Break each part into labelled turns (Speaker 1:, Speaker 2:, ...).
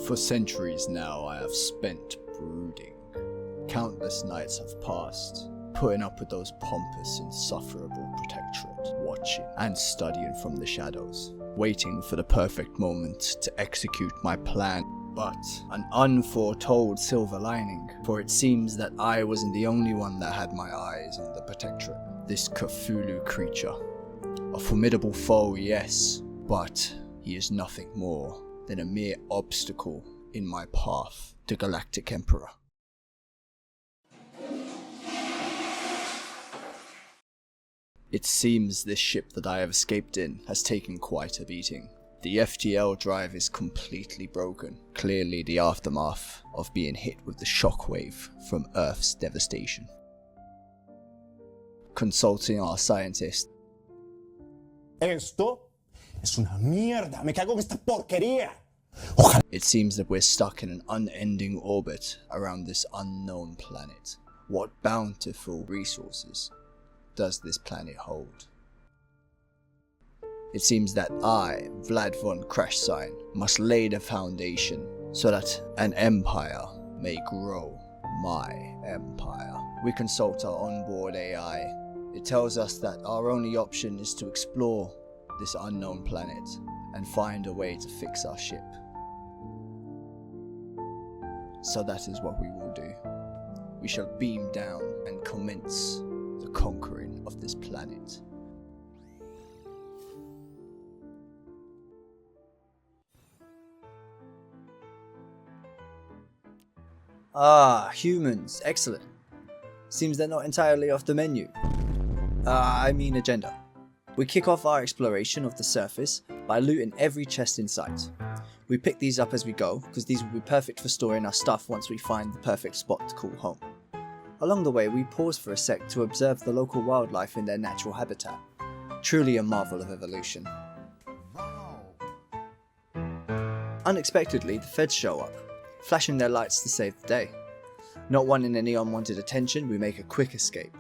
Speaker 1: For centuries now I have spent brooding. Countless nights have passed, putting up with those pompous, insufferable protectorate, watching and studying from the shadows, waiting for the perfect moment to execute my plan. But an unforetold silver lining, for it seems that I wasn't the only one that had my eyes on the protectorate. This Cthulhu creature. A formidable foe, yes, but he is nothing more than a mere obstacle in my path to Galactic Emperor. It seems this ship that I have escaped in has taken quite a beating. The FTL drive is completely broken, clearly the aftermath of being hit with the shockwave from Earth's devastation. Consulting our scientist,
Speaker 2: Esto es una mierda, me cago en esta porquería.
Speaker 1: It seems that we're stuck in an unending orbit around this unknown planet. What bountiful resources does this planet hold? It seems that I, Vlad von Crashsign, must lay the foundation so that an empire may grow my empire. We consult our onboard AI. It tells us that our only option is to explore this unknown planet and find a way to fix our ship. So that is what we will do. We shall beam down and commence the conquering of this planet.
Speaker 3: Ah, humans, excellent. Seems they're not entirely off the menu. Agenda. We kick off our exploration of the surface by looting every chest in sight. We pick these up as we go, because these will be perfect for storing our stuff once we find the perfect spot to call home. Along the way, we pause for a sec to observe the local wildlife in their natural habitat. Truly a marvel of evolution. Unexpectedly, the feds show up, flashing their lights to save the day. Not wanting any unwanted attention, we make a quick escape.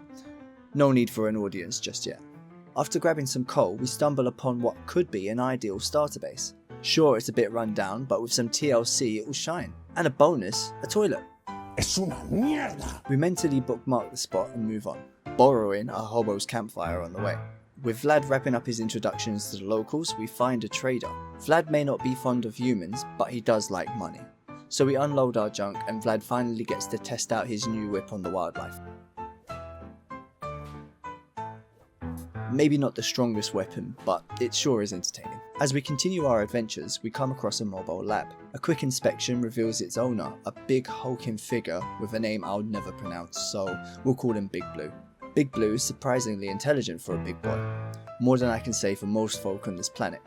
Speaker 3: No need for an audience just yet. After grabbing some coal, we stumble upon what could be an ideal starter base. Sure, it's a bit run down, but with some TLC it will shine. And a bonus, a toilet.
Speaker 2: Es una mierda.
Speaker 3: We mentally bookmark the spot and move on, borrowing a hobo's campfire on the way. With Vlad wrapping up his introductions to the locals, we find a trader. Vlad may not be fond of humans, but he does like money. So we unload our junk and Vlad finally gets to test out his new whip on the wildlife. Maybe not the strongest weapon, but it sure is entertaining. As we continue our adventures, we come across a mobile lab. A quick inspection reveals its owner, a big hulking figure with a name I'll never pronounce, so we'll call him Big Blue. Big Blue is surprisingly intelligent for a big boy, more than I can say for most folk on this planet.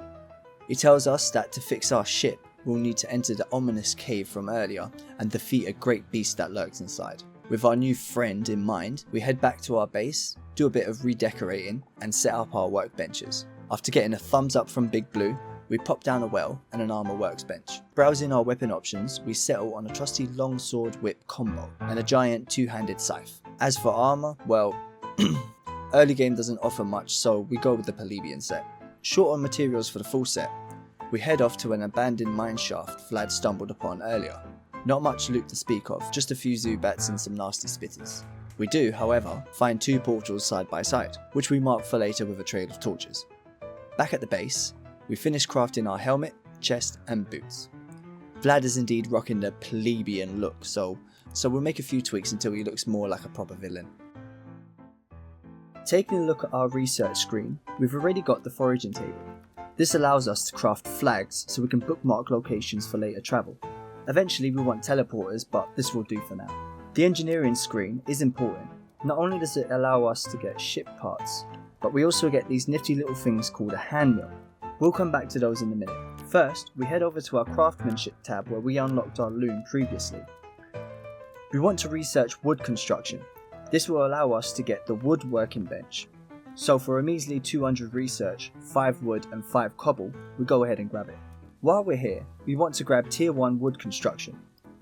Speaker 3: He tells us that to fix our ship, we'll need to enter the ominous cave from earlier and defeat a great beast that lurks inside. With our new friend in mind, we head back to our base, do a bit of redecorating, and set up our workbenches. After getting a thumbs up from Big Blue, we pop down a well and an armor workbench. Browsing our weapon options, we settle on a trusty longsword whip combo and a giant two-handed scythe. As for armor, well, early game doesn't offer much, so we go with the plebeian set. Short on materials for the full set, we head off to an abandoned mineshaft Vlad stumbled upon earlier. Not much loot to speak of, just a few Zubats and some nasty spitters. We do, however, find two portals side by side, which we mark for later with a trail of torches. Back at the base, we finish crafting our helmet, chest and boots. Vlad is indeed rocking the plebeian look, so we'll make a few tweaks until he looks more like a proper villain. Taking a look at our research screen, we've already got the foraging table. This allows us to craft flags so we can bookmark locations for later travel. Eventually we want teleporters, but this will do for now. The engineering screen is important. Not only does it allow us to get ship parts, but we also get these nifty little things called a handmill. We'll come back to those in a minute. First, we head over to our craftsmanship tab where we unlocked our loom previously. We want to research wood construction. This will allow us to get the wood working bench. So for a measly 200 research, 5 wood and 5 cobble, we go ahead and grab it. While we're here, we want to grab tier 1 wood construction,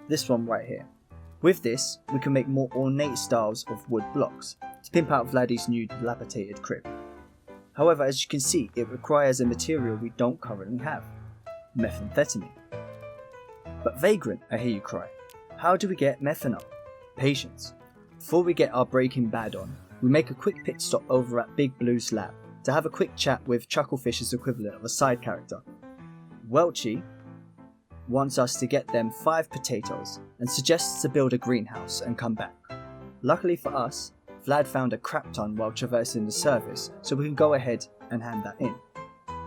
Speaker 3: this one right here. With this, we can make more ornate styles of wood blocks to pimp out Vladdy's new dilapidated crib. However, as you can see, it requires a material we don't currently have, methamphetamine. But Vagrant, I hear you cry. How do we get methanol? Patience. Before we get our Breaking Bad on, we make a quick pit stop over at Big Blue's lab to have a quick chat with Chucklefish's equivalent of a side character. Welchie wants us to get them 5 potatoes and suggests to build a greenhouse and come back. Luckily for us, Vlad found a crap ton while traversing the surface, so we can go ahead and hand that in.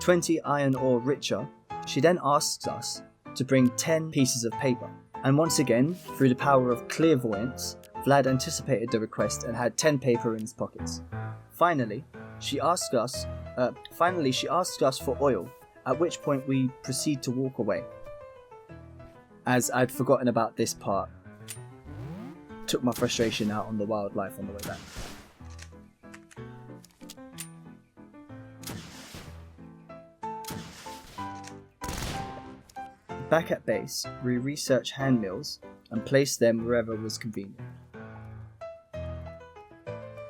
Speaker 3: 20 iron ore richer, she then asks us to bring 10 pieces of paper, and once again, through the power of clairvoyance, Vlad anticipated the request and had 10 paper in his pockets. Finally, she asks us for oil, at which point we proceed to walk away. As I'd forgotten about this part, took my frustration out on the wildlife on the way back. Back at base, we research hand mills and place them wherever was convenient.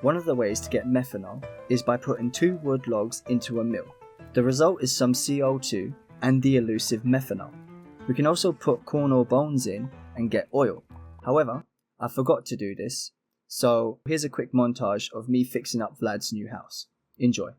Speaker 3: One of the ways to get methanol is by putting 2 wood logs into a mill. The result is some CO2 and the elusive methanol. We can also put corn or bones in and get oil. However, I forgot to do this, so here's a quick montage of me fixing up Vlad's new house. Enjoy.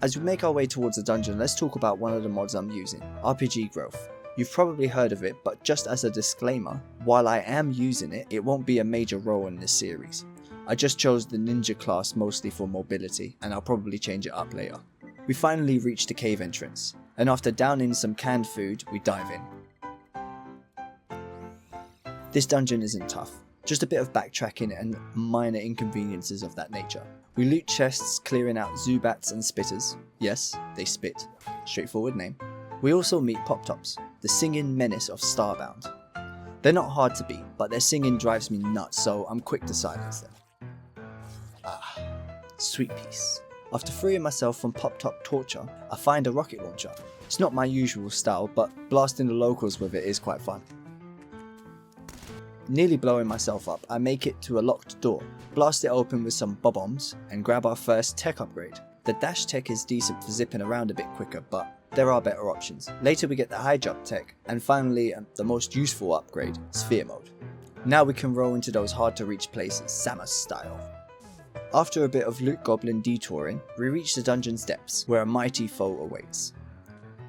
Speaker 3: As we make our way towards the dungeon, let's talk about one of the mods I'm using, RPG Growth. You've probably heard of it, but just as a disclaimer, while I am using it, it won't be a major role in this series. I just chose the ninja class mostly for mobility, and I'll probably change it up later. We finally reach the cave entrance, and after downing some canned food, we dive in. This dungeon isn't tough, just a bit of backtracking and minor inconveniences of that nature. We loot chests, clearing out Zubats and Spitters. Yes, they spit. Straightforward name. We also meet Pop-Tops, the singing menace of Starbound. They're not hard to beat, but their singing drives me nuts, so I'm quick to silence them. Sweet peace. After freeing myself from Pop-Top torture, I find a rocket launcher. It's not my usual style, but blasting the locals with it is quite fun. Nearly blowing myself up, I make it to a locked door, blast it open with some bob-ombs, and grab our first tech upgrade. The dash tech is decent for zipping around a bit quicker, but there are better options. Later we get the high jump tech, and finally the most useful upgrade, sphere mode. Now we can roll into those hard to reach places, Samus style. After a bit of loot goblin detouring, we reach the dungeon's depths, where a mighty foe awaits.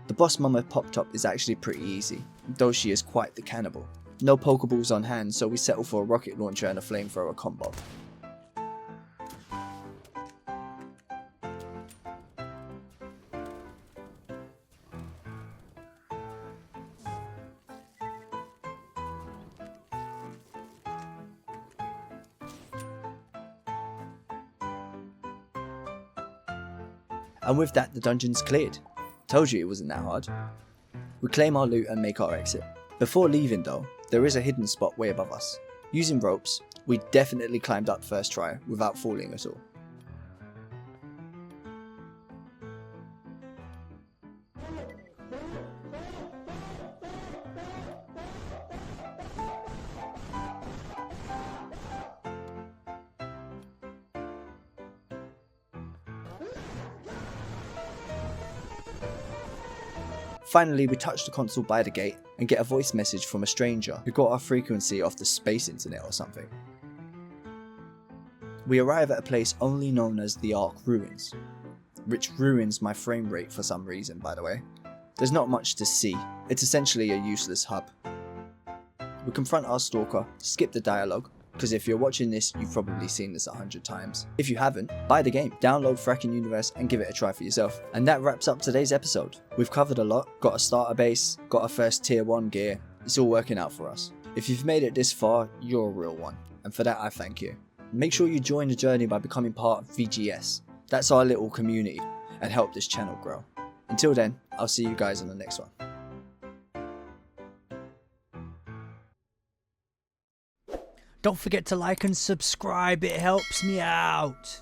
Speaker 3: The boss mama Pop-Top is actually pretty easy, though she is quite the cannibal. No Pokeballs on hand, so we settle for a rocket launcher and a flamethrower combo. And with that, the dungeon's cleared. Told you it wasn't that hard. We claim our loot and make our exit. Before leaving though, there is a hidden spot way above us. Using ropes, we definitely climbed up first try without falling at all. Finally, we touch the console by the gate and get a voice message from a stranger who got our frequency off the space internet or something. We arrive at a place only known as the Ark Ruins, which ruins my frame rate for some reason, by the way. There's not much to see, it's essentially a useless hub. We confront our stalker, skip the dialogue, because if you're watching this, you've probably seen this 100 times. If you haven't, buy the game, download Frackin Universe and give it a try for yourself. And that wraps up today's episode. We've covered a lot, got a starter base, got our first tier 1 gear, it's all working out for us. If you've made it this far, you're a real one, and for that I thank you. Make sure you join the journey by becoming part of VGS. That's our little community, and help this channel grow. Until then, I'll see you guys on the next one.
Speaker 4: Don't forget to like and subscribe, it helps me out.